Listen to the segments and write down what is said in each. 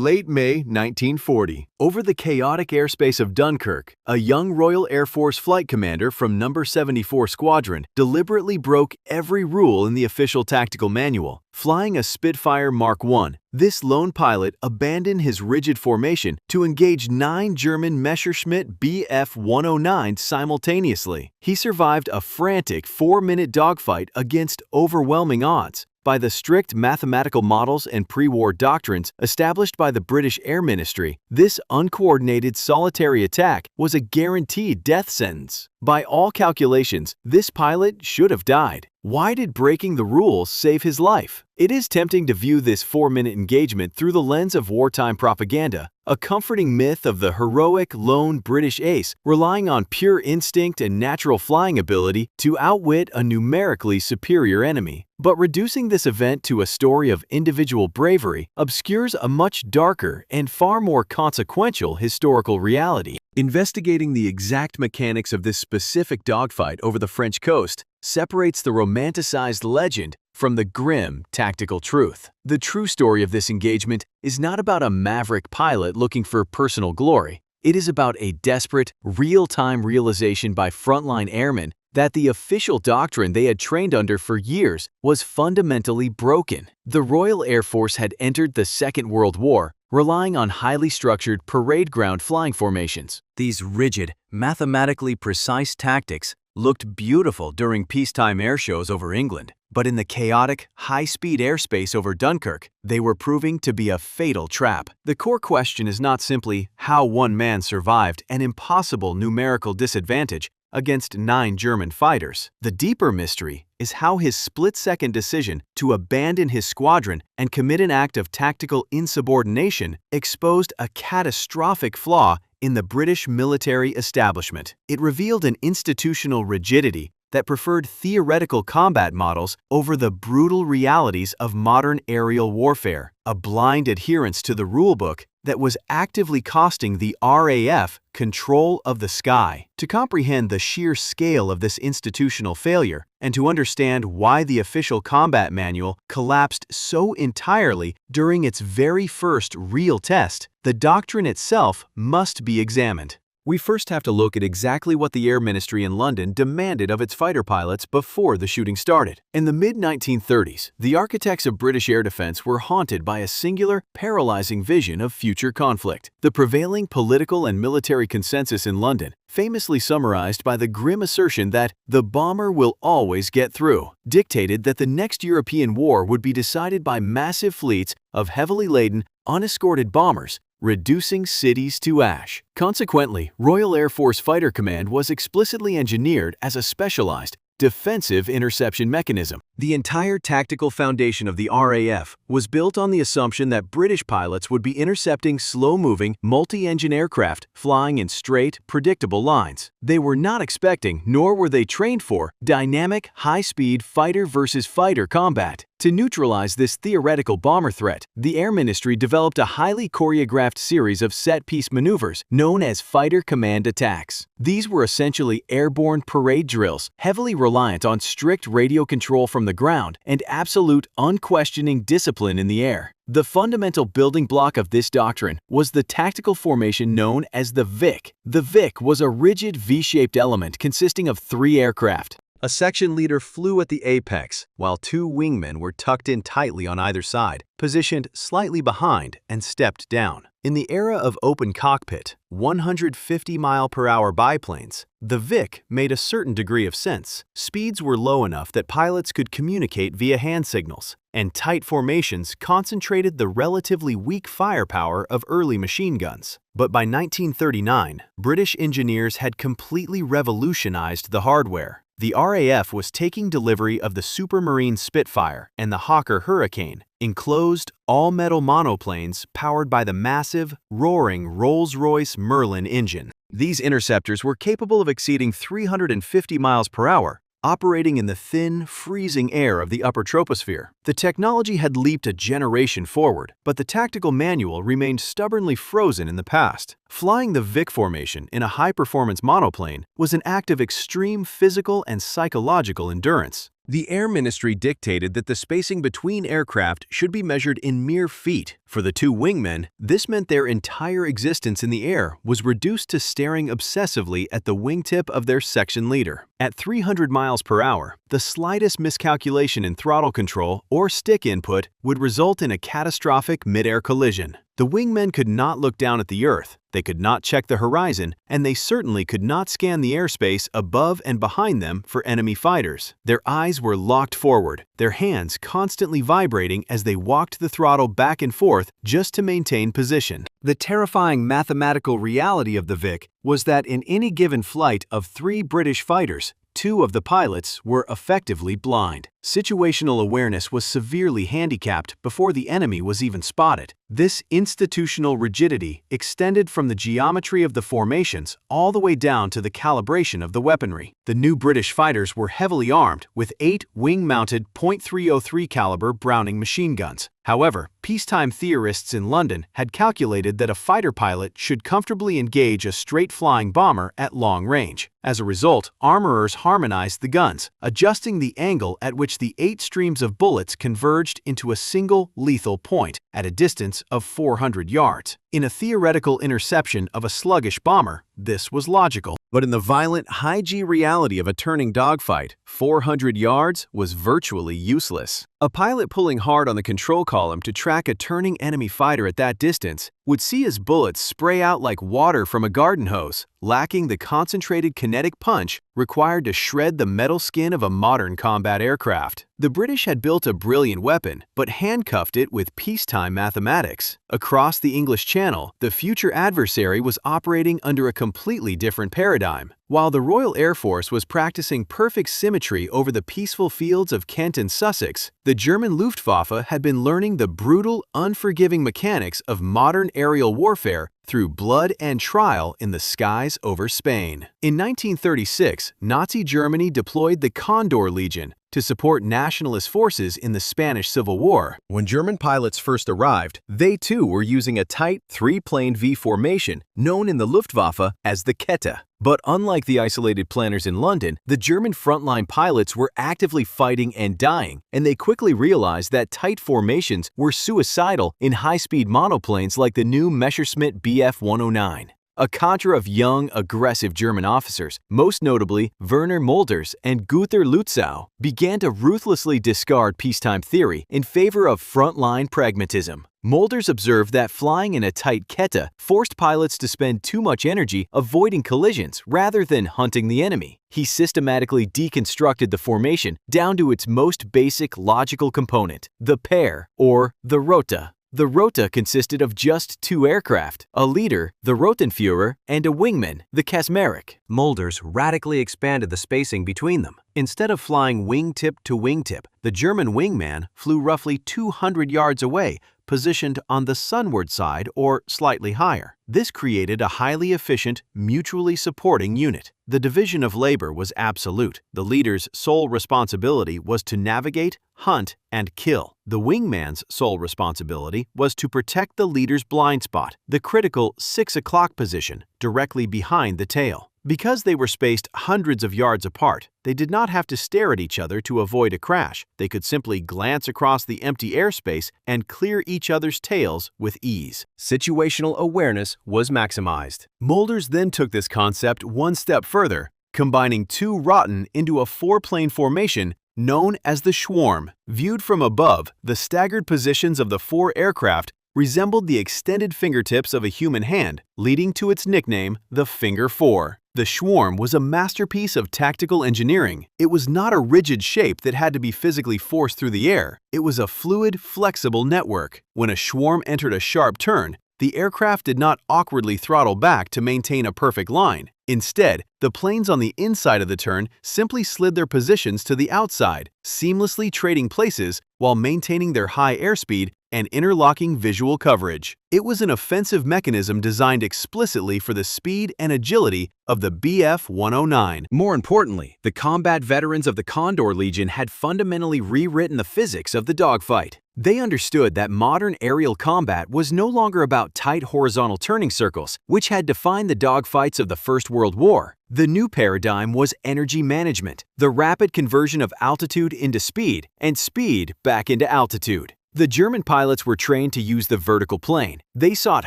Late May 1940, over the chaotic airspace of Dunkirk, a young Royal Air Force flight commander from No. 74 Squadron deliberately broke every rule in the official tactical manual. Flying a Spitfire Mk I, this lone pilot abandoned his rigid formation to engage 9 German Messerschmitt Bf 109 simultaneously. He survived a frantic 4-minute dogfight against overwhelming odds. By the strict mathematical models and pre-war doctrines established by the British Air Ministry, this uncoordinated solitary attack was a guaranteed death sentence. By all calculations, this pilot should have died. Why did breaking the rules save his life? It is tempting to view this 4-minute engagement through the lens of wartime propaganda, a comforting myth of the heroic, lone British ace relying on pure instinct and natural flying ability to outwit a numerically superior enemy. But reducing this event to a story of individual bravery obscures a much darker and far more consequential historical reality. Investigating the exact mechanics of this specific dogfight over the French coast separates the romanticized legend from the grim tactical truth. The true story of this engagement is not about a maverick pilot looking for personal glory. It is about a desperate, real-time realization by frontline airmen that the official doctrine they had trained under for years was fundamentally broken. The Royal Air Force had entered the Second World War relying on highly structured parade ground flying formations. These rigid, mathematically precise tactics looked beautiful during peacetime air shows over England, but in the chaotic, high-speed airspace over Dunkirk, they were proving to be a fatal trap. The core question is not simply how one man survived an impossible numerical disadvantage against 9 German fighters. The deeper mystery is how his split-second decision to abandon his squadron and commit an act of tactical insubordination exposed a catastrophic flaw in the British military establishment. It revealed an institutional rigidity that preferred theoretical combat models over the brutal realities of modern aerial warfare, a blind adherence to the rulebook that was actively costing the RAF control of the sky. To comprehend the sheer scale of this institutional failure and to understand why the official combat manual collapsed so entirely during its very first real test, the doctrine itself must be examined. We first have to look at exactly what the Air Ministry in London demanded of its fighter pilots before the shooting started. In the mid-1930s, the architects of British air defense were haunted by a singular, paralyzing vision of future conflict. The prevailing political and military consensus in London, famously summarized by the grim assertion that the bomber will always get through, dictated that the next European war would be decided by massive fleets of heavily laden, unescorted bombers, reducing cities to ash. Consequently, Royal Air Force Fighter Command was explicitly engineered as a specialized, defensive interception mechanism. The entire tactical foundation of the RAF was built on the assumption that British pilots would be intercepting slow-moving, multi-engine aircraft flying in straight, predictable lines. They were not expecting, nor were they trained for, dynamic, high-speed fighter-versus-fighter combat. To neutralize this theoretical bomber threat, the Air Ministry developed a highly choreographed series of set-piece maneuvers known as fighter command attacks. These were essentially airborne parade drills, heavily reliant on strict radio control from the ground and absolute, unquestioning discipline in the air. The fundamental building block of this doctrine was the tactical formation known as the VIC. The VIC was a rigid V-shaped element consisting of 3 aircraft. A section leader flew at the apex, while 2 wingmen were tucked in tightly on either side, positioned slightly behind and stepped down. In the era of open cockpit, 150-mile-per-hour biplanes, the VIC made a certain degree of sense. Speeds were low enough that pilots could communicate via hand signals, and tight formations concentrated the relatively weak firepower of early machine guns. But by 1939, British engineers had completely revolutionized the hardware. The RAF was taking delivery of the Supermarine Spitfire and the Hawker Hurricane, enclosed, all-metal monoplanes powered by the massive, roaring Rolls-Royce Merlin engine. These interceptors were capable of exceeding 350 miles per hour, operating in the thin, freezing air of the upper troposphere. The technology had leaped a generation forward, but the tactical manual remained stubbornly frozen in the past. Flying the VIC formation in a high-performance monoplane was an act of extreme physical and psychological endurance. The Air Ministry dictated that the spacing between aircraft should be measured in mere feet, For the two wingmen, this meant their entire existence in the air was reduced to staring obsessively at the wingtip of their section leader. At 300 miles per hour, the slightest miscalculation in throttle control or stick input would result in a catastrophic mid-air collision. The wingmen could not look down at the earth, they could not check the horizon, and they certainly could not scan the airspace above and behind them for enemy fighters. Their eyes were locked forward, their hands constantly vibrating as they walked the throttle back and forth just to maintain position. The terrifying mathematical reality of the Vic was that in any given flight of 3 British fighters, 2 of the pilots were effectively blind. Situational awareness was severely handicapped before the enemy was even spotted. This institutional rigidity extended from the geometry of the formations all the way down to the calibration of the weaponry. The new British fighters were heavily armed with 8 wing-mounted .303 caliber Browning machine guns. However, peacetime theorists in London had calculated that a fighter pilot should comfortably engage a straight-flying bomber at long range. As a result, armorers harmonized the guns, adjusting the angle at which the 8 streams of bullets converged into a single lethal point at a distance of 400 yards. In a theoretical interception of a sluggish bomber, this was logical. But in the violent, high-G reality of a turning dogfight, 400 yards was virtually useless. A pilot pulling hard on the control column to track a turning enemy fighter at that distance would see his bullets spray out like water from a garden hose, lacking the concentrated kinetic punch required to shred the metal skin of a modern combat aircraft. The British had built a brilliant weapon, but handcuffed it with peacetime mathematics. Across the English Channel, the future adversary was operating under a completely different paradigm. While the Royal Air Force was practicing perfect symmetry over the peaceful fields of Kent and Sussex, the German Luftwaffe had been learning the brutal, unforgiving mechanics of modern aerial warfare through blood and trial in the skies over Spain. In 1936, Nazi Germany deployed the Condor Legion to support nationalist forces in the Spanish Civil War. When German pilots first arrived, they too were using a tight 3-plane V formation known in the Luftwaffe as the Kette. But unlike the isolated planners in London, the German frontline pilots were actively fighting and dying, and they quickly realized that tight formations were suicidal in high-speed monoplanes like the new Messerschmitt Bf 109. A cadre of young, aggressive German officers, most notably Werner Mulders and Gunther Lützow, began to ruthlessly discard peacetime theory in favor of frontline pragmatism. Mulders observed that flying in a tight Kette forced pilots to spend too much energy avoiding collisions rather than hunting the enemy. He systematically deconstructed the formation down to its most basic logical component, the pair, or the Rote. The Rote consisted of just 2 aircraft, a leader, the Rotenführer, and a wingman, the Kasmarek. Mulders radically expanded the spacing between them. Instead of flying wingtip to wingtip, the German wingman flew roughly 200 yards away, positioned on the sunward side or slightly higher. This created a highly efficient, mutually supporting unit. The division of labor was absolute. The leader's sole responsibility was to navigate, hunt, and kill. The wingman's sole responsibility was to protect the leader's blind spot, the critical 6 o'clock position, directly behind the tail. Because they were spaced hundreds of yards apart, they did not have to stare at each other to avoid a crash. They could simply glance across the empty airspace and clear each other's tails with ease. Situational awareness was maximized. Mulders then took this concept one step further, combining 2 Rotten into a 4-plane formation known as the Schwarm. Viewed from above, the staggered positions of the 4 aircraft resembled the extended fingertips of a human hand, leading to its nickname, the Finger Four. The Schwarm was a masterpiece of tactical engineering. It was not a rigid shape that had to be physically forced through the air. It was a fluid, flexible network. When a Schwarm entered a sharp turn, the aircraft did not awkwardly throttle back to maintain a perfect line. Instead, the planes on the inside of the turn simply slid their positions to the outside, seamlessly trading places while maintaining their high airspeed and interlocking visual coverage. It was an offensive mechanism designed explicitly for the speed and agility of the Bf 109. More importantly, the combat veterans of the Condor Legion had fundamentally rewritten the physics of the dogfight. They understood that modern aerial combat was no longer about tight horizontal turning circles, which had defined the dogfights of the First World War. The new paradigm was energy management, the rapid conversion of altitude into speed and speed back into altitude. The German pilots were trained to use the vertical plane. They sought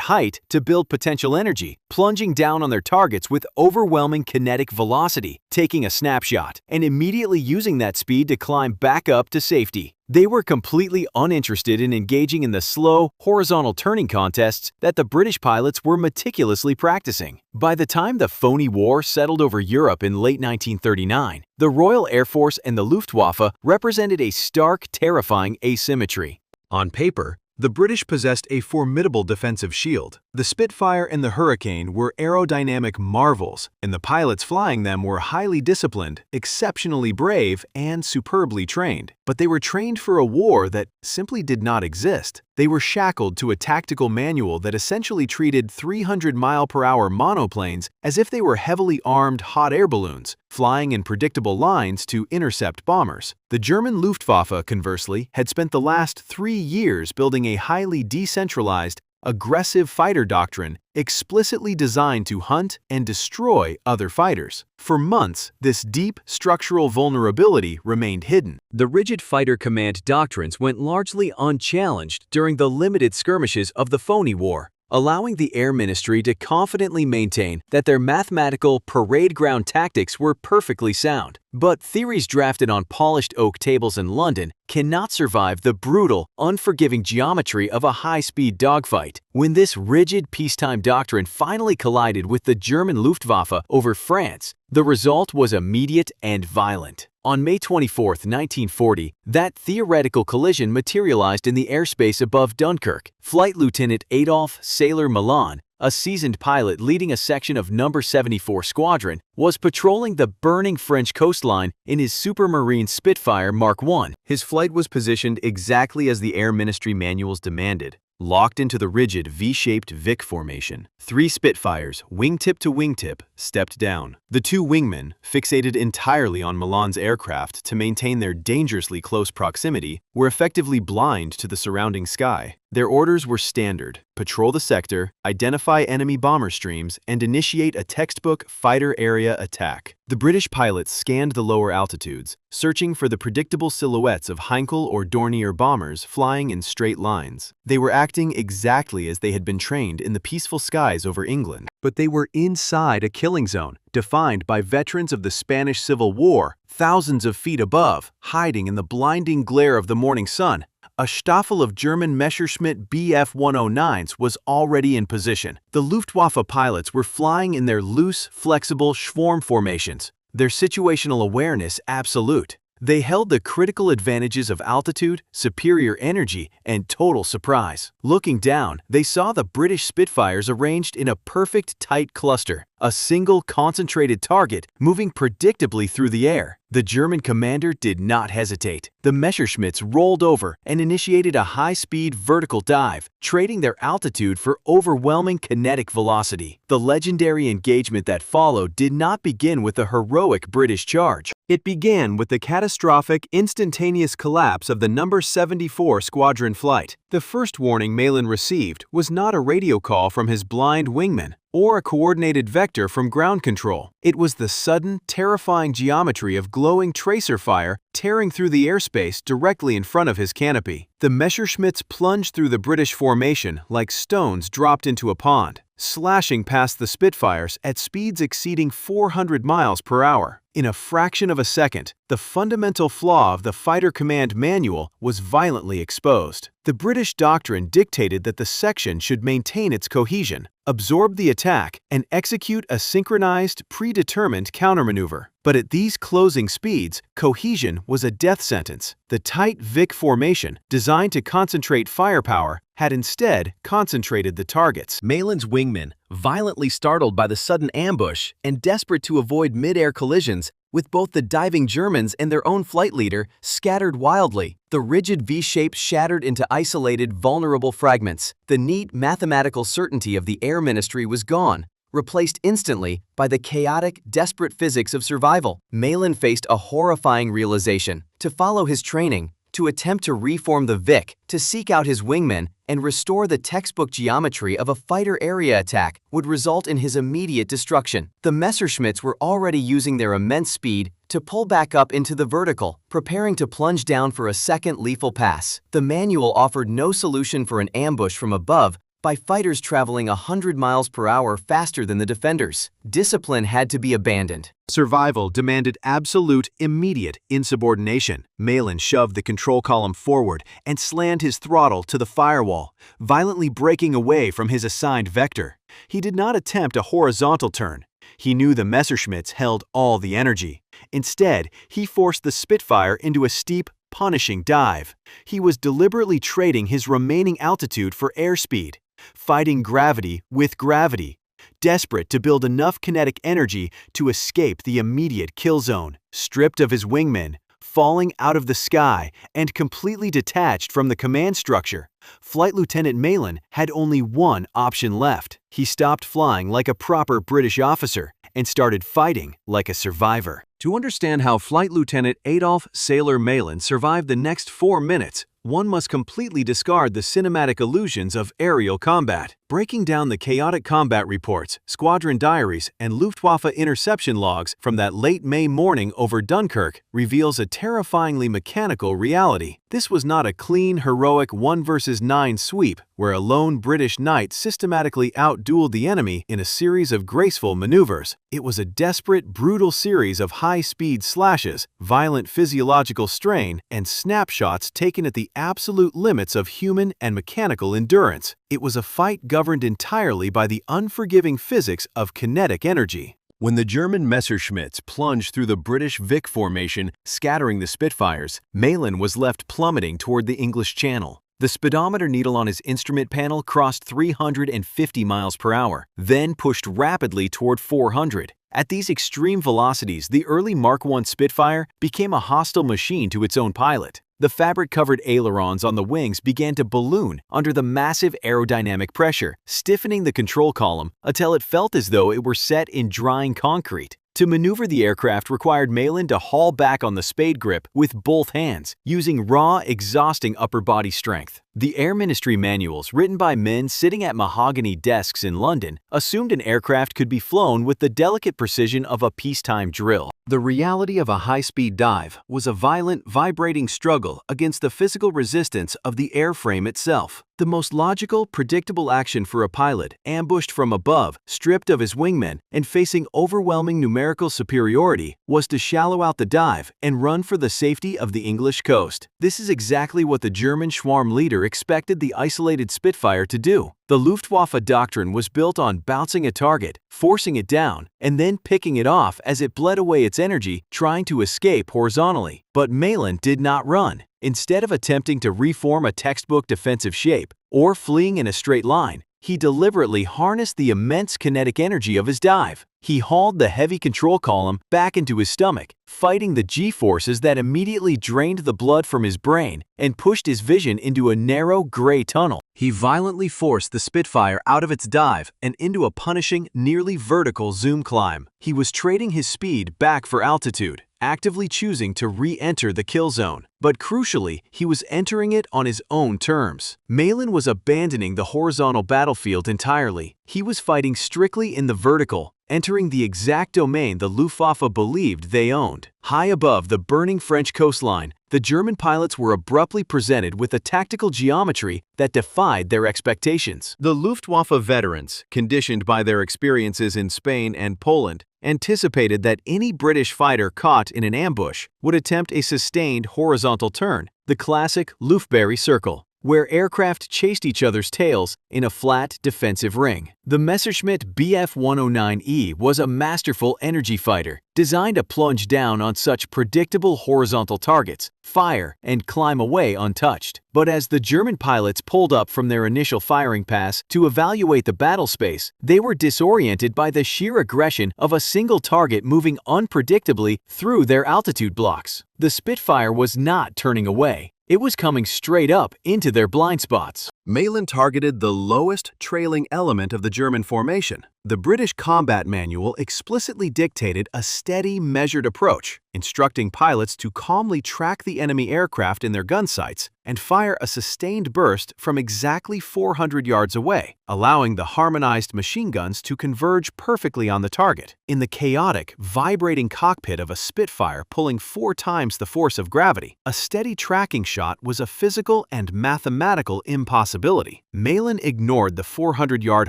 height to build potential energy, plunging down on their targets with overwhelming kinetic velocity, taking a snapshot, and immediately using that speed to climb back up to safety. They were completely uninterested in engaging in the slow, horizontal turning contests that the British pilots were meticulously practicing. By the time the phony war settled over Europe in late 1939, the Royal Air Force and the Luftwaffe represented a stark, terrifying asymmetry. On paper, the British possessed a formidable defensive shield. The Spitfire and the Hurricane were aerodynamic marvels, and the pilots flying them were highly disciplined, exceptionally brave, and superbly trained. But they were trained for a war that simply did not exist. They were shackled to a tactical manual that essentially treated 300-mile-per-hour monoplanes as if they were heavily armed hot air balloons, flying in predictable lines to intercept bombers. The German Luftwaffe, conversely, had spent the last 3 years building a highly decentralized, aggressive fighter doctrine explicitly designed to hunt and destroy other fighters. For months, this deep structural vulnerability remained hidden. The rigid fighter command doctrines went largely unchallenged during the limited skirmishes of the phony war, allowing the Air Ministry to confidently maintain that their mathematical parade ground tactics were perfectly sound. But theories drafted on polished oak tables in London cannot survive the brutal, unforgiving geometry of a high-speed dogfight. When this rigid peacetime doctrine finally collided with the German Luftwaffe over France, the result was immediate and violent. On May 24, 1940, that theoretical collision materialized in the airspace above Dunkirk. Flight Lieutenant Adolph "Sailor" Malan, a seasoned pilot leading a section of No. 74 Squadron, was patrolling the burning French coastline in his Supermarine Spitfire Mk I. His flight was positioned exactly as the Air Ministry manuals demanded, locked into the rigid V-shaped Vic formation. 3 Spitfires, wingtip to wingtip, stepped down. The 2 wingmen, fixated entirely on Malan's aircraft to maintain their dangerously close proximity, were effectively blind to the surrounding sky. Their orders were standard: patrol the sector, identify enemy bomber streams, and initiate a textbook fighter area attack. The British pilots scanned the lower altitudes, searching for the predictable silhouettes of Heinkel or Dornier bombers flying in straight lines. They were acting exactly as they had been trained in the peaceful skies over England. But they were inside a killing zone, defined by veterans of the Spanish Civil War, thousands of feet above, hiding in the blinding glare of the morning sun. A Staffel of German Messerschmitt Bf 109s was already in position. The Luftwaffe pilots were flying in their loose, flexible swarm formations, their situational awareness absolute. They held the critical advantages of altitude, superior energy, and total surprise. Looking down, they saw the British Spitfires arranged in a perfect tight cluster, a single concentrated target moving predictably through the air. The German commander did not hesitate. The Messerschmitts rolled over and initiated a high-speed vertical dive, trading their altitude for overwhelming kinetic velocity. The legendary engagement that followed did not begin with the heroic British charge. It began with the catastrophic, instantaneous collapse of the No. 74 Squadron flight. The first warning Malan received was not a radio call from his blind wingman or a coordinated vector from ground control. It was the sudden, terrifying geometry of glowing tracer fire tearing through the airspace directly in front of his canopy. The Messerschmitts plunged through the British formation like stones dropped into a pond, slashing past the Spitfires at speeds exceeding 400 miles per hour. In a fraction of a second, the fundamental flaw of the fighter command manual was violently exposed. The British doctrine dictated that the section should maintain its cohesion, absorb the attack, and execute a synchronized, predetermined countermaneuver. But at these closing speeds, cohesion was a death sentence. The tight Vic formation, designed to concentrate firepower, had instead concentrated the targets. Malan's wingmen, violently startled by the sudden ambush and desperate to avoid mid-air collisions with both the diving Germans and their own flight leader, scattered wildly. The rigid V-shape shattered into isolated, vulnerable fragments. The neat mathematical certainty of the Air Ministry was gone, replaced instantly by the chaotic, desperate physics of survival. Malan faced a horrifying realization: to follow his training, to attempt to reform the Vic, to seek out his wingmen, and restore the textbook geometry of a fighter area attack would result in his immediate destruction. The Messerschmitts were already using their immense speed to pull back up into the vertical, preparing to plunge down for a second lethal pass. The manual offered no solution for an ambush from above by fighters traveling 100 miles per hour faster than the defenders. Discipline had to be abandoned. Survival demanded absolute, immediate insubordination. Malan shoved the control column forward and slammed his throttle to the firewall, violently breaking away from his assigned vector. He did not attempt a horizontal turn. He knew the Messerschmitts held all the energy. Instead, he forced the Spitfire into a steep, punishing dive. He was deliberately trading his remaining altitude for airspeed, fighting gravity with gravity, desperate to build enough kinetic energy to escape the immediate kill zone. Stripped of his wingmen, falling out of the sky, and completely detached from the command structure, Flight Lieutenant Malan had only one option left. He stopped flying like a proper British officer and started fighting like a survivor. To understand how Flight Lieutenant Adolph Sailor Malan survived the next 4 minutes, one must completely discard the cinematic illusions of aerial combat. Breaking down the chaotic combat reports, squadron diaries, and Luftwaffe interception logs from that late May morning over Dunkirk reveals a terrifyingly mechanical reality. This was not a clean, heroic 1 versus 9 sweep where a lone British knight systematically outdueled the enemy in a series of graceful maneuvers. It was a desperate, brutal series of high-speed slashes, violent physiological strain, and snapshots taken at the absolute limits of human and mechanical endurance. It was a fight governed entirely by the unforgiving physics of kinetic energy. When the German Messerschmitts plunged through the British Vic formation, scattering the Spitfires, Malan was left plummeting toward the English Channel. The speedometer needle on his instrument panel crossed 350 miles per hour, then pushed rapidly toward 400. At these extreme velocities, the early Mark I Spitfire became a hostile machine to its own pilot. The fabric-covered ailerons on the wings began to balloon under the massive aerodynamic pressure, stiffening the control column until it felt as though it were set in drying concrete. To maneuver the aircraft required Malan to haul back on the spade grip with both hands, using raw, exhausting upper body strength. The Air Ministry manuals, written by men sitting at mahogany desks in London, assumed an aircraft could be flown with the delicate precision of a peacetime drill. The reality of a high-speed dive was a violent, vibrating struggle against the physical resistance of the airframe itself. The most logical, predictable action for a pilot, ambushed from above, stripped of his wingmen, and facing overwhelming numerical superiority, was to shallow out the dive and run for the safety of the English coast. This is exactly what the German Schwarm leader expected the isolated Spitfire to do. The Luftwaffe doctrine was built on bouncing a target, forcing it down, and then picking it off as it bled away its energy, trying to escape horizontally. But Malan did not run. Instead of attempting to reform a textbook defensive shape or fleeing in a straight line, he deliberately harnessed the immense kinetic energy of his dive. He hauled the heavy control column back into his stomach, fighting the G-forces that immediately drained the blood from his brain and pushed his vision into a narrow gray tunnel. He violently forced the Spitfire out of its dive and into a punishing, nearly vertical zoom climb. He was trading his speed back for altitude, actively choosing to re-enter the kill zone. But crucially, he was entering it on his own terms. Malan was abandoning the horizontal battlefield entirely. He was fighting strictly in the vertical, entering the exact domain the Luftwaffe believed they owned. High above the burning French coastline, the German pilots were abruptly presented with a tactical geometry that defied their expectations. The Luftwaffe veterans, conditioned by their experiences in Spain and Poland, anticipated that any British fighter caught in an ambush would attempt a sustained horizontal turn, the classic Luftberry circle, where aircraft chased each other's tails in a flat defensive ring. The Messerschmitt Bf 109E was a masterful energy fighter, designed to plunge down on such predictable horizontal targets, fire, and climb away untouched. But as the German pilots pulled up from their initial firing pass to evaluate the battle space, they were disoriented by the sheer aggression of a single target moving unpredictably through their altitude blocks. The Spitfire was not turning away. It was coming straight up into their blind spots. Malan targeted the lowest trailing element of the German formation. The British combat manual explicitly dictated a steady, measured approach, instructing pilots to calmly track the enemy aircraft in their gun sights and fire a sustained burst from exactly 400 yards away, allowing the harmonized machine guns to converge perfectly on the target. In the chaotic, vibrating cockpit of a Spitfire pulling 4 times the force of gravity, a steady tracking shot was a physical and mathematical impossibility. Malan ignored the 400-yard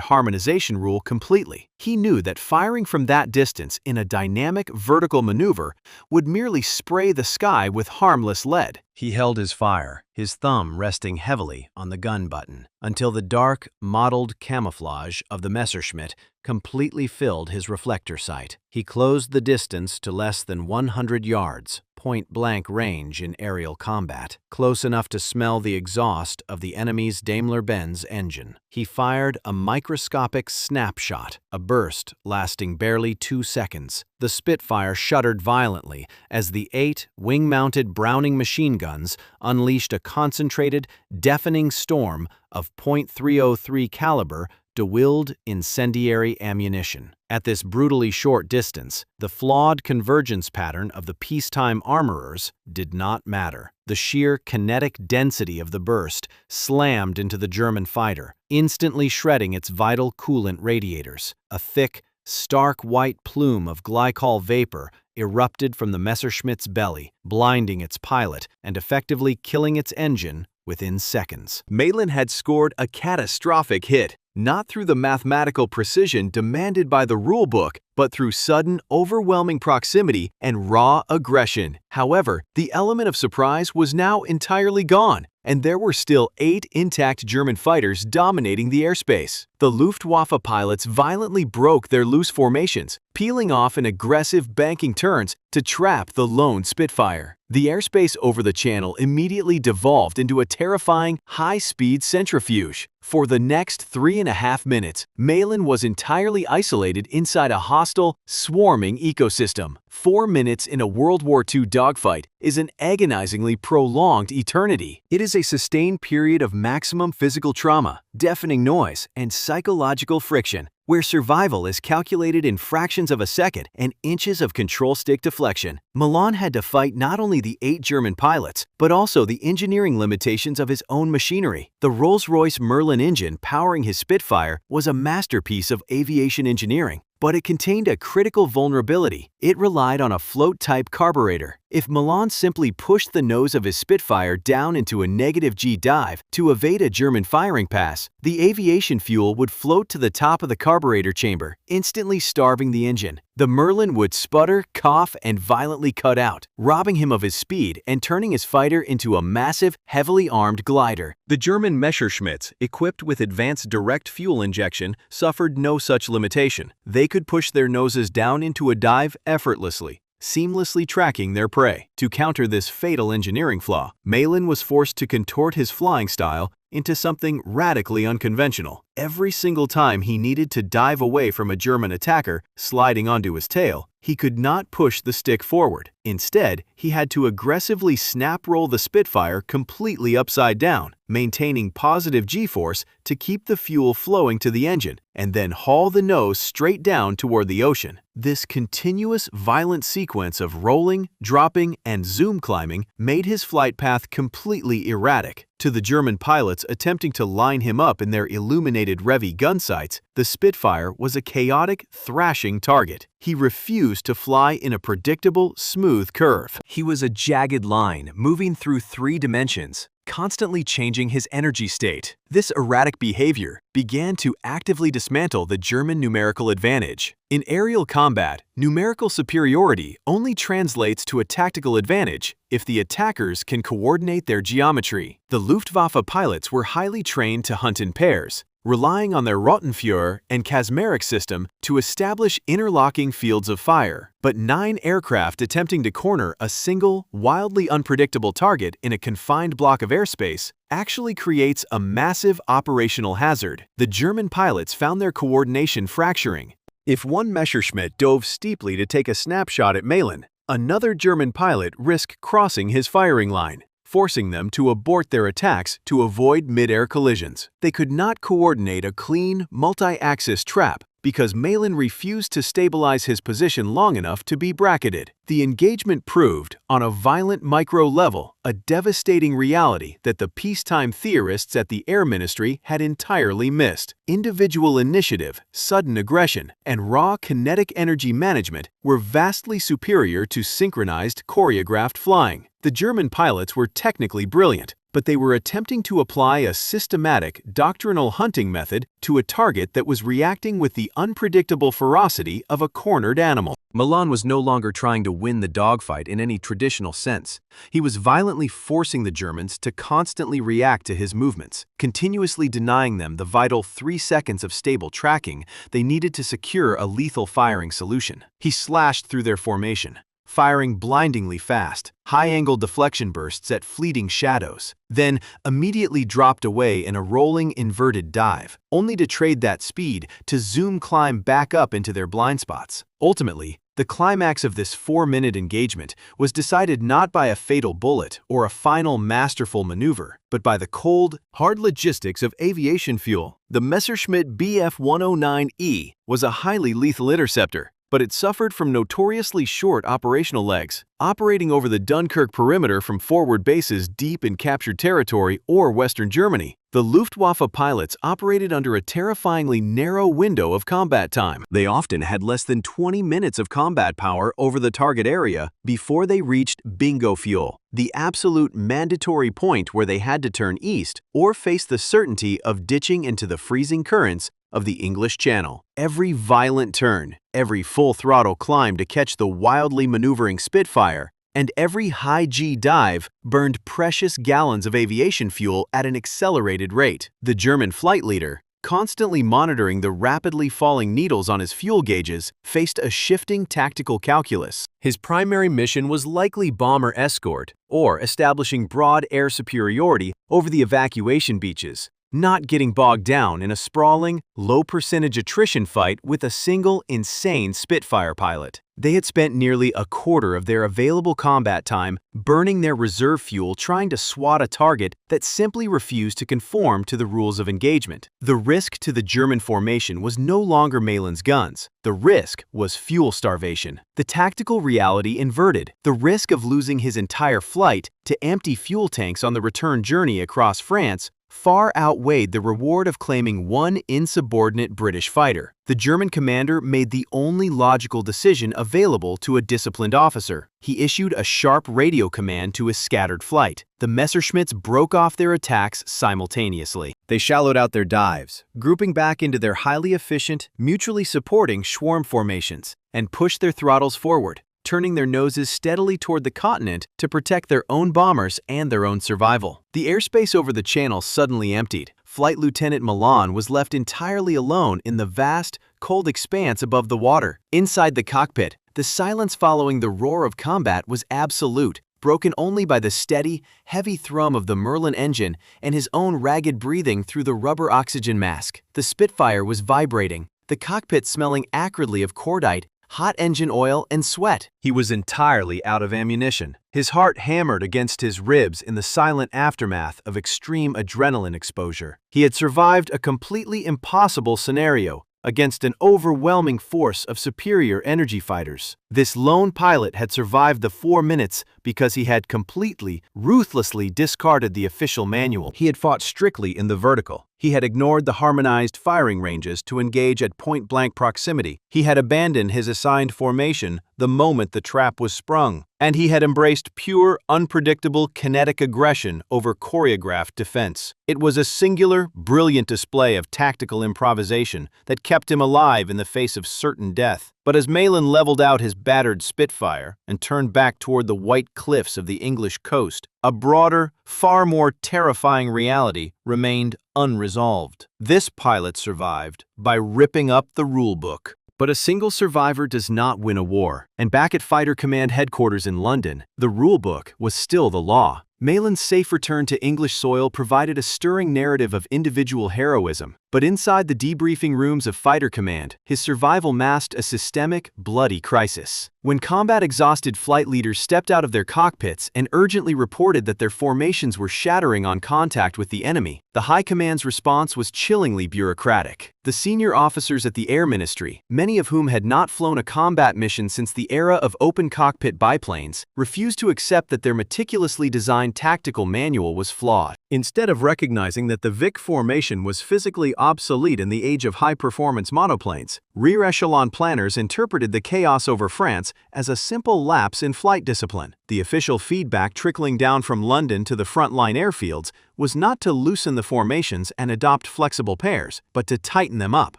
harmonization rule completely. He knew that firing from that distance in a dynamic vertical maneuver would merely spray the sky with harmless lead. He held his fire, his thumb resting heavily on the gun button, until the dark, mottled camouflage of the Messerschmitt completely filled his reflector sight. He closed the distance to less than 100 yards, point-blank range in aerial combat, close enough to smell the exhaust of the enemy's Daimler-Benz engine. He fired a microscopic snapshot, a burst lasting barely 2 seconds. The Spitfire shuddered violently as the 8 wing-mounted Browning machine guns unleashed a concentrated, deafening storm of .303 caliber DeWilde incendiary ammunition. At this brutally short distance, the flawed convergence pattern of the peacetime armorers did not matter. The sheer kinetic density of the burst slammed into the German fighter, instantly shredding its vital coolant radiators. A thick, stark white plume of glycol vapor erupted from the Messerschmitt's belly, blinding its pilot and effectively killing its engine within seconds. Malan had scored a catastrophic hit, not through the mathematical precision demanded by the rulebook, but through sudden, overwhelming proximity and raw aggression. However, the element of surprise was now entirely gone, and there were still 8 intact German fighters dominating the airspace. The Luftwaffe pilots violently broke their loose formations, peeling off in aggressive banking turns to trap the lone Spitfire. The airspace over the channel immediately devolved into a terrifying, high-speed centrifuge. For the next 3.5 minutes, Malan was entirely isolated inside a hostile, swarming ecosystem. 4 minutes in a World War II dogfight is an agonizingly prolonged eternity. It is a sustained period of maximum physical trauma, deafening noise, and psychological friction, where survival is calculated in fractions of a second and inches of control stick deflection. Malan had to fight not only the 8 German pilots, but also the engineering limitations of his own machinery. The Rolls-Royce Merlin engine powering his Spitfire was a masterpiece of aviation engineering, but it contained a critical vulnerability. It relied on a float-type carburetor. If Malan simply pushed the nose of his Spitfire down into a -G dive to evade a German firing pass, the aviation fuel would float to the top of the carburetor chamber, instantly starving the engine. The Merlin would sputter, cough, and violently cut out, robbing him of his speed and turning his fighter into a massive, heavily armed glider. The German Messerschmitts, equipped with advanced direct fuel injection, suffered no such limitation. They could push their noses down into a dive effortlessly, seamlessly tracking their prey. To counter this fatal engineering flaw, Malan was forced to contort his flying style into something radically unconventional. Every single time he needed to dive away from a German attacker sliding onto his tail, he could not push the stick forward. Instead, he had to aggressively snap roll the Spitfire completely upside down, maintaining positive G-force to keep the fuel flowing to the engine, and then haul the nose straight down toward the ocean. This continuous, violent sequence of rolling, dropping, and zoom climbing made his flight path completely erratic. To the German pilots attempting to line him up in their illuminated Revy gun sights, the Spitfire was a chaotic, thrashing target. He refused to fly in a predictable, smooth curve. He was a jagged line moving through 3 dimensions, constantly changing his energy state. This erratic behavior began to actively dismantle the German numerical advantage. In aerial combat, numerical superiority only translates to a tactical advantage if the attackers can coordinate their geometry. The Luftwaffe pilots were highly trained to hunt in pairs, relying on their Rottenführer and Kasmarek system to establish interlocking fields of fire. But 9 aircraft attempting to corner a single, wildly unpredictable target in a confined block of airspace actually creates a massive operational hazard. The German pilots found their coordination fracturing. If one Messerschmitt dove steeply to take a snapshot at Malan, another German pilot risked crossing his firing line. forcing them to abort their attacks to avoid mid-air collisions. They could not coordinate a clean, multi-axis trap because Malan refused to stabilize his position long enough to be bracketed. The engagement proved, on a violent micro level, a devastating reality that the peacetime theorists at the Air Ministry had entirely missed. Individual initiative, sudden aggression, and raw kinetic energy management were vastly superior to synchronized, choreographed flying. The German pilots were technically brilliant, but they were attempting to apply a systematic, doctrinal hunting method to a target that was reacting with the unpredictable ferocity of a cornered animal. Malan was no longer trying to win the dogfight in any traditional sense. He was violently forcing the Germans to constantly react to his movements, continuously denying them the vital 3 seconds of stable tracking they needed to secure a lethal firing solution. He slashed through their formation, firing blindingly fast, high-angle deflection bursts at fleeting shadows, then immediately dropped away in a rolling inverted dive, only to trade that speed to zoom climb back up into their blind spots. Ultimately, the climax of this 4-minute engagement was decided not by a fatal bullet or a final masterful maneuver, but by the cold, hard logistics of aviation fuel. The Messerschmitt Bf 109E was a highly lethal interceptor, but it suffered from notoriously short operational legs. Operating over the Dunkirk perimeter from forward bases deep in captured territory or Western Germany, the Luftwaffe pilots operated under a terrifyingly narrow window of combat time. They often had less than 20 minutes of combat power over the target area before they reached bingo fuel, the absolute mandatory point where they had to turn east or face the certainty of ditching into the freezing currents of the English Channel. Every violent turn, every full-throttle climb to catch the wildly maneuvering Spitfire, and every high-G dive burned precious gallons of aviation fuel at an accelerated rate. The German flight leader, constantly monitoring the rapidly falling needles on his fuel gauges, faced a shifting tactical calculus. His primary mission was likely bomber escort or establishing broad air superiority over the evacuation beaches, not getting bogged down in a sprawling, low-percentage attrition fight with a single insane Spitfire pilot. They had spent nearly a quarter of their available combat time burning their reserve fuel trying to swat a target that simply refused to conform to the rules of engagement. The risk to the German formation was no longer Malan's guns. The risk was fuel starvation. The tactical reality inverted. The risk of losing his entire flight to empty fuel tanks on the return journey across France far outweighed the reward of claiming one insubordinate British fighter. The German commander made the only logical decision available to a disciplined officer. He issued a sharp radio command to his scattered flight. The Messerschmitts broke off their attacks simultaneously. They shallowed out their dives, grouping back into their highly efficient, mutually supporting swarm formations, and pushed their throttles forward, turning their noses steadily toward the continent to protect their own bombers and their own survival. The airspace over the channel suddenly emptied. Flight Lieutenant Malan was left entirely alone in the vast, cold expanse above the water. Inside the cockpit, the silence following the roar of combat was absolute, broken only by the steady, heavy thrum of the Merlin engine and his own ragged breathing through the rubber oxygen mask. The Spitfire was vibrating, the cockpit smelling acridly of cordite, hot engine oil, and sweat. He was entirely out of ammunition. His heart hammered against his ribs in the silent aftermath of extreme adrenaline exposure. He had survived a completely impossible scenario against an overwhelming force of superior energy fighters. This lone pilot had survived the 4 minutes because he had completely, ruthlessly discarded the official manual. He had fought strictly in the vertical. He had ignored the harmonized firing ranges to engage at point-blank proximity. He had abandoned his assigned formation the moment the trap was sprung. And he had embraced pure, unpredictable kinetic aggression over choreographed defense. It was a singular, brilliant display of tactical improvisation that kept him alive in the face of certain death. But as Malan leveled out his battered Spitfire and turned back toward the white cliffs of the English coast, a broader, far more terrifying reality remained unresolved. This pilot survived by ripping up the rulebook. But a single survivor does not win a war, and back at Fighter Command headquarters in London, the rulebook was still the law. Malan's safe return to English soil provided a stirring narrative of individual heroism, But inside the debriefing rooms of Fighter Command, his survival masked a systemic, bloody crisis. When combat-exhausted flight leaders stepped out of their cockpits and urgently reported that their formations were shattering on contact with the enemy, the High Command's response was chillingly bureaucratic. The senior officers at the Air Ministry, many of whom had not flown a combat mission since the era of open-cockpit biplanes, refused to accept that their meticulously designed tactical manual was flawed. Instead of recognizing that the Vic formation was physically obsolete in the age of high-performance monoplanes, rear echelon planners interpreted the chaos over France as a simple lapse in flight discipline. The official feedback trickling down from London to the frontline airfields was not to loosen the formations and adopt flexible pairs, but to tighten them up.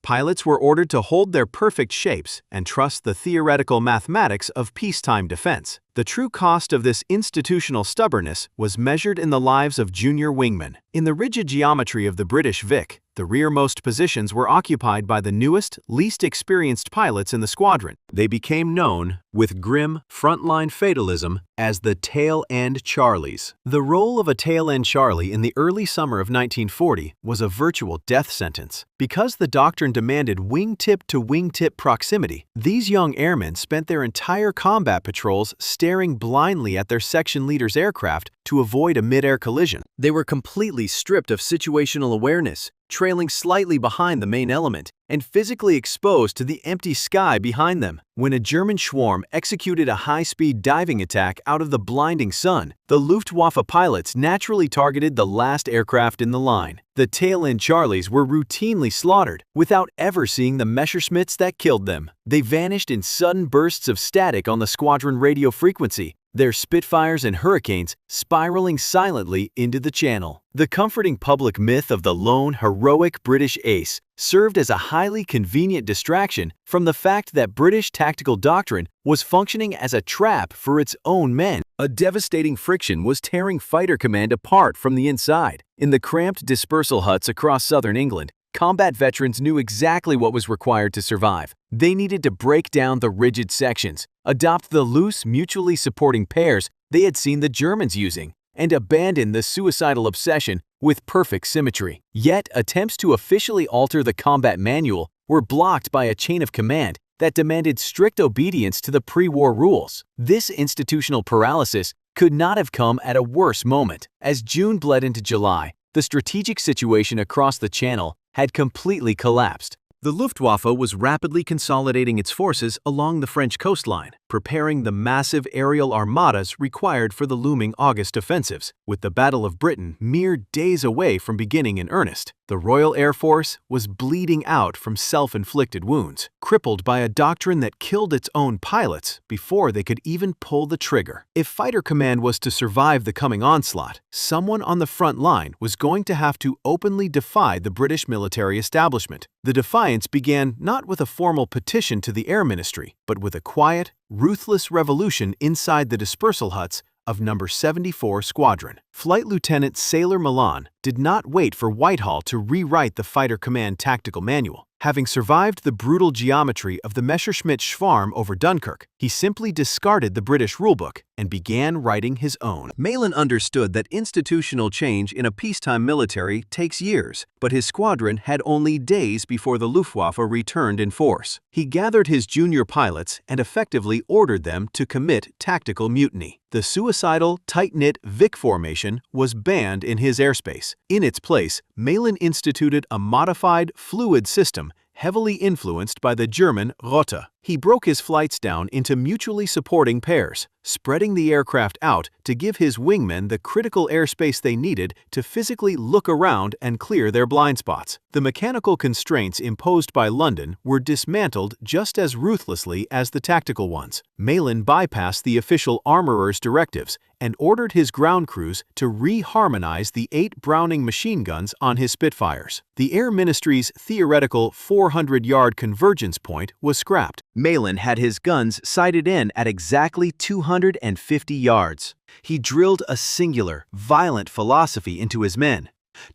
Pilots were ordered to hold their perfect shapes and trust the theoretical mathematics of peacetime defense. The true cost of this institutional stubbornness was measured in the lives of junior wingmen. In the rigid geometry of the British Vic, the rearmost positions were occupied by the newest, least experienced pilots in the squadron. They became known, with grim, frontline fatalism, as the tail-end Charlies. The role of a tail-end Charlie in the early summer of 1940 was a virtual death sentence. Because the doctrine demanded wingtip to wingtip proximity, these young airmen spent their entire combat patrols staring blindly at their section leader's aircraft to avoid a mid-air collision. They were completely stripped of situational awareness, trailing slightly behind the main element, and physically exposed to the empty sky behind them. When a German swarm executed a high-speed diving attack out of the blinding sun, the Luftwaffe pilots naturally targeted the last aircraft in the line. The tail-end Charlies were routinely slaughtered without ever seeing the Messerschmitts that killed them. They vanished in sudden bursts of static on the squadron radio frequency, their Spitfires and Hurricanes spiraling silently into the channel. The comforting public myth of the lone, heroic British ace served as a highly convenient distraction from the fact that British tactical doctrine was functioning as a trap for its own men. A devastating friction was tearing Fighter Command apart from the inside. In the cramped dispersal huts across southern England, combat veterans knew exactly what was required to survive. They needed to break down the rigid sections, adopt the loose, mutually supporting pairs they had seen the Germans using, and abandon the suicidal obsession with perfect symmetry. Yet, attempts to officially alter the combat manual were blocked by a chain of command that demanded strict obedience to the pre-war rules. This institutional paralysis could not have come at a worse moment. As June bled into July, the strategic situation across the Channel had completely collapsed. The Luftwaffe was rapidly consolidating its forces along the French coastline, preparing the massive aerial armadas required for the looming August offensives. With the Battle of Britain mere days away from beginning in earnest, the Royal Air Force was bleeding out from self-inflicted wounds, crippled by a doctrine that killed its own pilots before they could even pull the trigger. If Fighter Command was to survive the coming onslaught, someone on the front line was going to have to openly defy the British military establishment. The defiance began not with a formal petition to the Air Ministry, but with a quiet, ruthless revolution inside the dispersal huts of No. 74 Squadron. Flight Lieutenant Sailor Malan did not wait for Whitehall to rewrite the Fighter Command tactical manual. Having survived the brutal geometry of the Messerschmitt Schwarm over Dunkirk, he simply discarded the British rulebook and began writing his own. Malan understood that institutional change in a peacetime military takes years, but his squadron had only days before the Luftwaffe returned in force. He gathered his junior pilots and effectively ordered them to commit tactical mutiny. The suicidal, tight-knit Vic formation was banned in his airspace. In its place, Malan instituted a modified, fluid system heavily influenced by the German Rote. He broke his flights down into mutually supporting pairs, spreading the aircraft out to give his wingmen the critical airspace they needed to physically look around and clear their blind spots. The mechanical constraints imposed by London were dismantled just as ruthlessly as the tactical ones. Malan bypassed the official armorer's directives and ordered his ground crews to re-harmonize the 8 Browning machine guns on his Spitfires. The Air Ministry's theoretical 400-yard convergence point was scrapped. Malan had his guns sighted in at exactly 250 yards. He drilled a singular, violent philosophy into his men.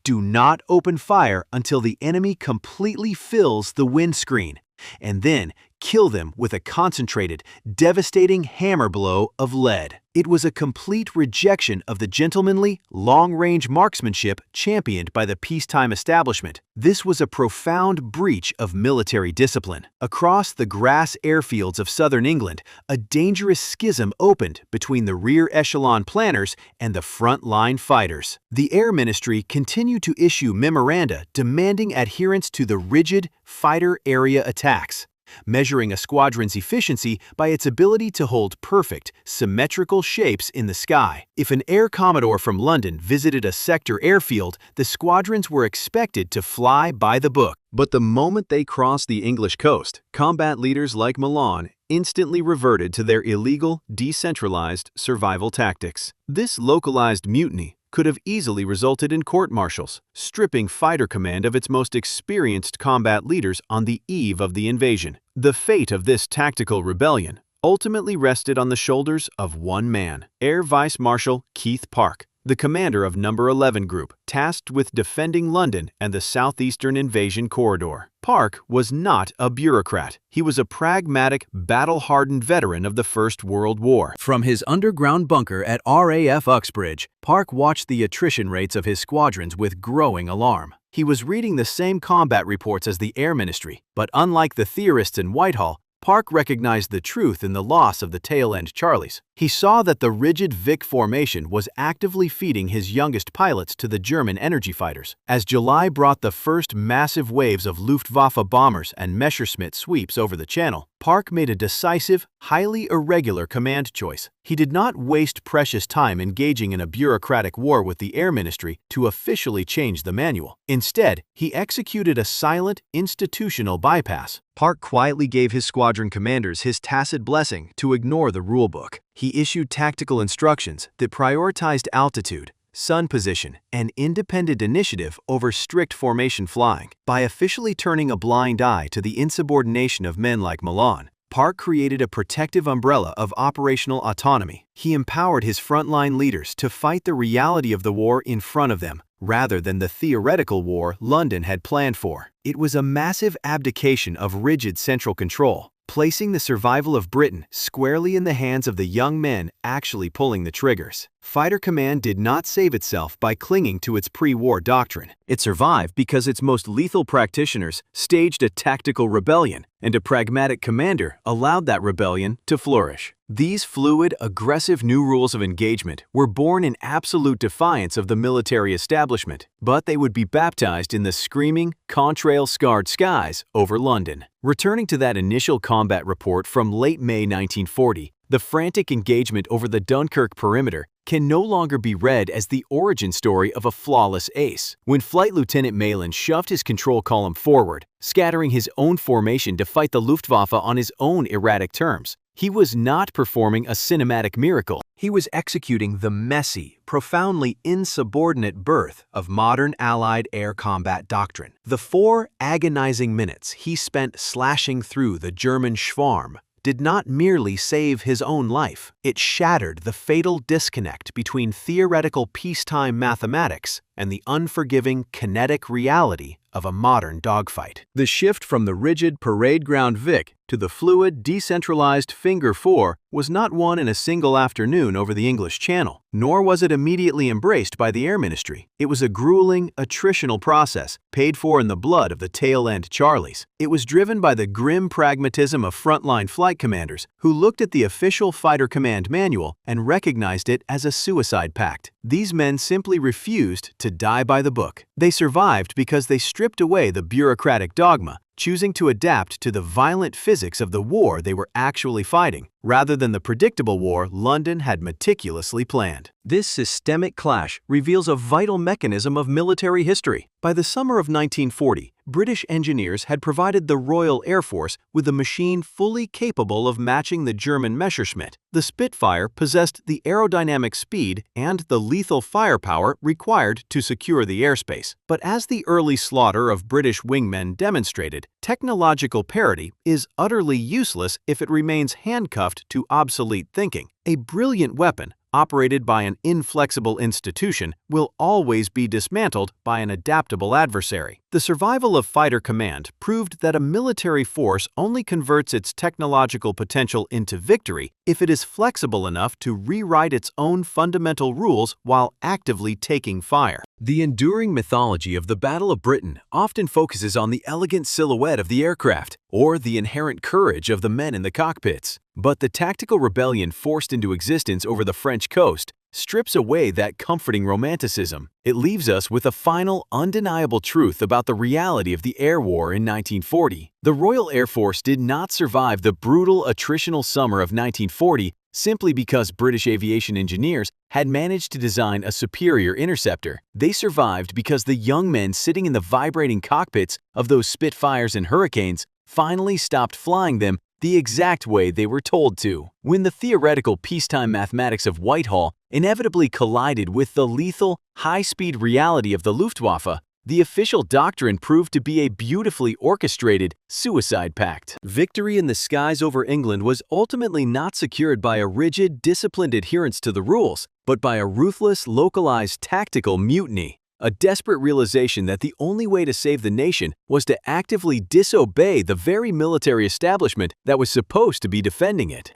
Do not open fire until the enemy completely fills the windscreen, and then kill them with a concentrated, devastating hammer blow of lead. It was a complete rejection of the gentlemanly, long-range marksmanship championed by the peacetime establishment. This was a profound breach of military discipline. Across the grass airfields of southern England, a dangerous schism opened between the rear echelon planners and the front-line fighters. The Air Ministry continued to issue memoranda demanding adherence to the rigid fighter area attacks, measuring a squadron's efficiency by its ability to hold perfect, symmetrical shapes in the sky. If an air commodore from London visited a sector airfield, the squadrons were expected to fly by the book. But the moment they crossed the English coast, combat leaders like Malan instantly reverted to their illegal, decentralized survival tactics. This localized mutiny could have easily resulted in court-martials, stripping fighter command of its most experienced combat leaders on the eve of the invasion. The fate of this tactical rebellion ultimately rested on the shoulders of one man, Air Vice Marshal Keith Park, the commander of No. 11 Group, tasked with defending London and the southeastern invasion corridor. Park was not a bureaucrat. He was a pragmatic, battle-hardened veteran of the First World War. From his underground bunker at RAF Uxbridge, Park watched the attrition rates of his squadrons with growing alarm. He was reading the same combat reports as the Air Ministry, but unlike the theorists in Whitehall, Park recognized the truth in the loss of the tail-end Charlies. He saw that the rigid Vic formation was actively feeding his youngest pilots to the German energy fighters. As July brought the first massive waves of Luftwaffe bombers and Messerschmitt sweeps over the Channel, Park made a decisive, highly irregular command choice. He did not waste precious time engaging in a bureaucratic war with the Air Ministry to officially change the manual. Instead, he executed a silent, institutional bypass. Park quietly gave his squadron commanders his tacit blessing to ignore the rulebook. He issued tactical instructions that prioritized altitude, sun position, and independent initiative over strict formation flying. By officially turning a blind eye to the insubordination of men like Malan, Park created a protective umbrella of operational autonomy. He empowered his frontline leaders to fight the reality of the war in front of them, rather than the theoretical war London had planned for. It was a massive abdication of rigid central control, placing the survival of Britain squarely in the hands of the young men actually pulling the triggers. Fighter command did not save itself by clinging to its pre-war doctrine. It survived because its most lethal practitioners staged a tactical rebellion, and a pragmatic commander allowed that rebellion to flourish. These fluid, aggressive new rules of engagement were born in absolute defiance of the military establishment, but they would be baptized in the screaming, contrail-scarred skies over London. Returning to that initial combat report from late May 1940, the frantic engagement over the Dunkirk perimeter can no longer be read as the origin story of a flawless ace. When Flight Lieutenant Malan shoved his control column forward, scattering his own formation to fight the Luftwaffe on his own erratic terms, he was not performing a cinematic miracle. He was executing the messy, profoundly insubordinate birth of modern Allied air combat doctrine. The 4 agonizing minutes he spent slashing through the German Schwarm did not merely save his own life. It shattered the fatal disconnect between theoretical peacetime mathematics and the unforgiving kinetic reality of a modern dogfight. The shift from the rigid parade ground Vic to the fluid, decentralized Finger 4 was not won in a single afternoon over the English Channel, nor was it immediately embraced by the Air Ministry. It was a grueling, attritional process, paid for in the blood of the tail-end Charlies. It was driven by the grim pragmatism of frontline flight commanders who looked at the official fighter command manual and recognized it as a suicide pact. These men simply refused to die by the book. They survived because they stripped away the bureaucratic dogma, choosing to adapt to the violent physics of the war they were actually fighting, rather than the predictable war London had meticulously planned. This systemic clash reveals a vital mechanism of military history. By the summer of 1940, British engineers had provided the Royal Air Force with a machine fully capable of matching the German Messerschmitt. The Spitfire possessed the aerodynamic speed and the lethal firepower required to secure the airspace. But as the early slaughter of British wingmen demonstrated, technological parity is utterly useless if it remains handcuffed to obsolete thinking. A brilliant weapon, operated by an inflexible institution, will always be dismantled by an adaptable adversary. The survival of fighter command proved that a military force only converts its technological potential into victory if it is flexible enough to rewrite its own fundamental rules while actively taking fire. The enduring mythology of the Battle of Britain often focuses on the elegant silhouette of the aircraft or the inherent courage of the men in the cockpits. But the tactical rebellion forced into existence over the French coast strips away that comforting romanticism. It leaves us with a final, undeniable truth about the reality of the air war in 1940. The Royal Air Force did not survive the brutal attritional summer of 1940 simply because British aviation engineers had managed to design a superior interceptor. They survived because the young men sitting in the vibrating cockpits of those Spitfires and Hurricanes finally stopped flying them the exact way they were told to. When the theoretical peacetime mathematics of Whitehall inevitably collided with the lethal, high-speed reality of the Luftwaffe, the official doctrine proved to be a beautifully orchestrated suicide pact. Victory in the skies over England was ultimately not secured by a rigid, disciplined adherence to the rules, but by a ruthless, localized tactical mutiny. A desperate realization that the only way to save the nation was to actively disobey the very military establishment that was supposed to be defending it.